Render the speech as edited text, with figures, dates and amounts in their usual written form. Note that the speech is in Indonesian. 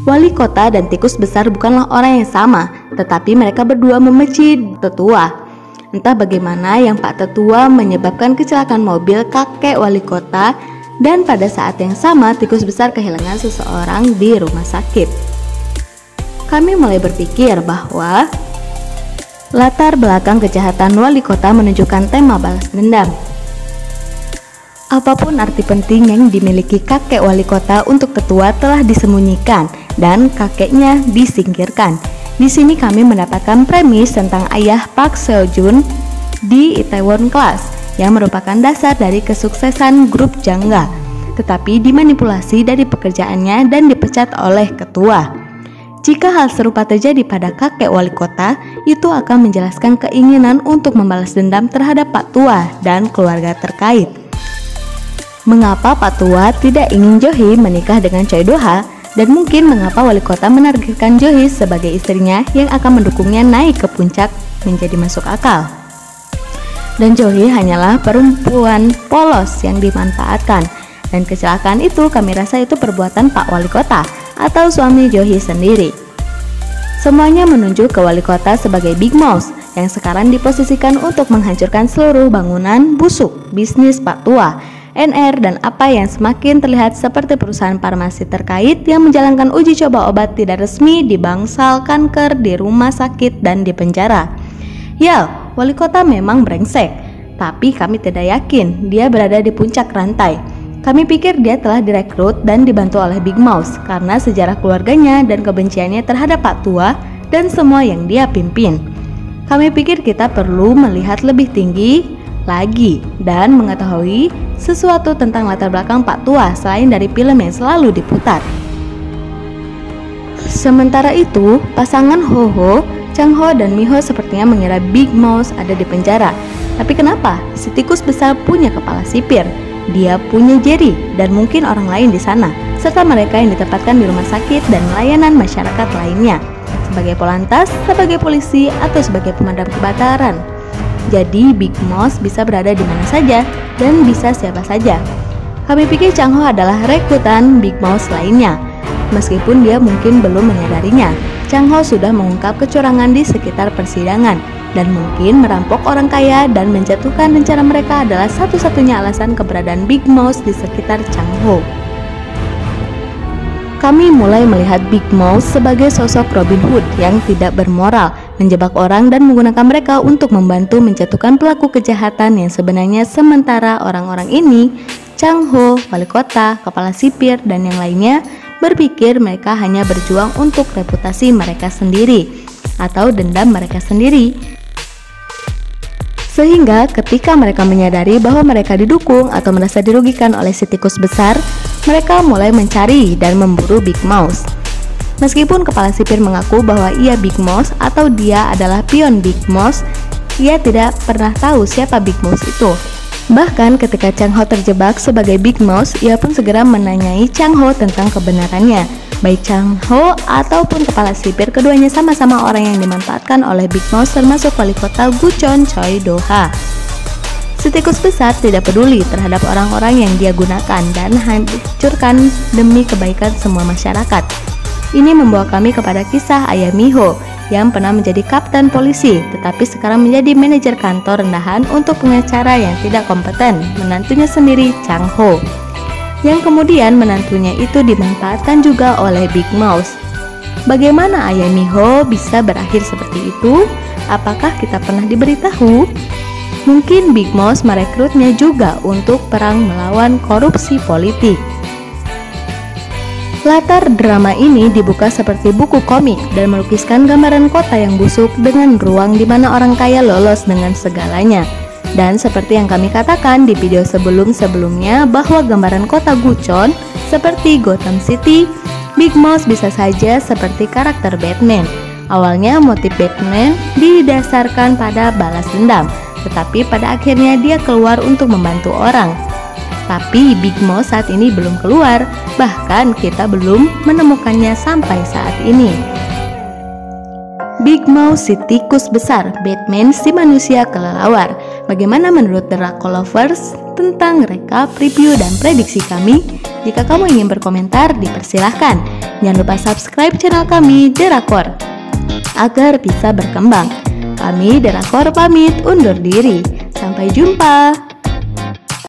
Wali kota dan tikus besar bukanlah orang yang sama, tetapi mereka berdua membenci tetua. Entah bagaimana yang Pak Tetua menyebabkan kecelakaan mobil kakek wali kota, dan pada saat yang sama tikus besar kehilangan seseorang di rumah sakit. Kami mulai berpikir bahwa latar belakang kejahatan wali kota menunjukkan tema balas dendam. Apapun arti penting yang dimiliki kakek wali kota untuk tetua telah disembunyikan dan kakeknya disingkirkan. Di sini kami mendapatkan premis tentang ayah Park Seo-joon di Itaewon Class yang merupakan dasar dari kesuksesan grup Jangga, tetapi dimanipulasi dari pekerjaannya dan dipecat oleh ketua. Jika hal serupa terjadi pada kakek wali kota, itu akan menjelaskan keinginan untuk membalas dendam terhadap Pak Tua dan keluarga terkait. Mengapa Pak Tua tidak ingin Jo-hee menikah dengan Choi Do-ha, dan mungkin mengapa wali kota menargetkan Jo-hee sebagai istrinya yang akan mendukungnya naik ke puncak menjadi masuk akal. Dan Jo-hee hanyalah perempuan polos yang dimanfaatkan, dan kecelakaan itu kami rasa itu perbuatan Pak Wali Kota atau suami Jo-hee sendiri. Semuanya menunjuk ke wali kota sebagai Big Mouse yang sekarang diposisikan untuk menghancurkan seluruh bangunan busuk bisnis Pak Tua, NR, dan apa yang semakin terlihat seperti perusahaan farmasi terkait yang menjalankan uji coba obat tidak resmi di bangsal kanker di rumah sakit dan di penjara. Ya, wali kota memang brengsek, tapi kami tidak yakin dia berada di puncak rantai. Kami pikir dia telah direkrut dan dibantu oleh Big Mouse karena sejarah keluarganya dan kebenciannya terhadap Pak Tua dan semua yang dia pimpin. Kami pikir kita perlu melihat lebih tinggi lagi dan mengetahui sesuatu tentang latar belakang Pak Tua selain dari film yang selalu diputar. Sementara itu, pasangan Ho-ho, Chang-ho dan Mi-ho sepertinya mengira Big Mouse ada di penjara. Tapi kenapa? Si tikus besar punya kepala sipir, dia punya Jerry dan mungkin orang lain di sana, serta mereka yang ditempatkan di rumah sakit dan layanan masyarakat lainnya, sebagai polantas, sebagai polisi, atau sebagai pemadam kebakaran. Jadi Big Mouse bisa berada di mana saja dan bisa siapa saja. Kami pikir Chang-ho adalah rekrutan Big Mouse lainnya. Meskipun dia mungkin belum menyadarinya, Chang-ho sudah mengungkap kecurangan di sekitar persidangan dan mungkin merampok orang kaya dan menjatuhkan rencana mereka adalah satu-satunya alasan keberadaan Big Mouse di sekitar Chang-ho. Kami mulai melihat Big Mouse sebagai sosok Robin Hood yang tidak bermoral, menjebak orang dan menggunakan mereka untuk membantu menjatuhkan pelaku kejahatan yang sebenarnya, sementara orang-orang ini, Chang-ho, wali kota, kepala sipir, dan yang lainnya, berpikir mereka hanya berjuang untuk reputasi mereka sendiri atau dendam mereka sendiri. Sehingga ketika mereka menyadari bahwa mereka didukung atau merasa dirugikan oleh si tikus besar, mereka mulai mencari dan memburu Big Mouse. Meskipun kepala sipir mengaku bahwa ia Big Mouse atau dia adalah pion Big Mouse, ia tidak pernah tahu siapa Big Mouse itu. Bahkan ketika Chang-ho terjebak sebagai Big Mouse, ia pun segera menanyai Chang-ho tentang kebenarannya. Baik Chang-ho ataupun kepala sipir, keduanya sama-sama orang yang dimanfaatkan oleh Big Mouse, termasuk wali kota Guchon Choi Do-ha. Si tikus besar tidak peduli terhadap orang-orang yang dia gunakan dan hancurkan demi kebaikan semua masyarakat. Ini membawa kami kepada kisah ayah Mi-ho yang pernah menjadi kapten polisi, tetapi sekarang menjadi manajer kantor rendahan untuk pengacara yang tidak kompeten, menantunya sendiri Chang-ho, yang kemudian menantunya itu dimanfaatkan juga oleh Big Mouse. Bagaimana ayah Mi-ho bisa berakhir seperti itu? Apakah kita pernah diberitahu? Mungkin Big Mouse merekrutnya juga untuk perang melawan korupsi politik. Latar drama ini dibuka seperti buku komik dan melukiskan gambaran kota yang busuk dengan ruang di mana orang kaya lolos dengan segalanya. Dan seperti yang kami katakan di video sebelum-sebelumnya bahwa gambaran kota Guchon seperti Gotham City, Big Mouse bisa saja seperti karakter Batman. Awalnya motif Batman didasarkan pada balas dendam, tetapi pada akhirnya dia keluar untuk membantu orang. Tapi Big Mouse saat ini belum keluar, bahkan kita belum menemukannya sampai saat ini. Big Mouse si tikus besar, Batman si manusia kelelawar. Bagaimana menurut The Rakolovers tentang rekap, review, dan prediksi kami? Jika kamu ingin berkomentar, dipersilahkan. Jangan lupa subscribe channel kami Drakor agar bisa berkembang. Kami Drakor pamit undur diri. Sampai jumpa.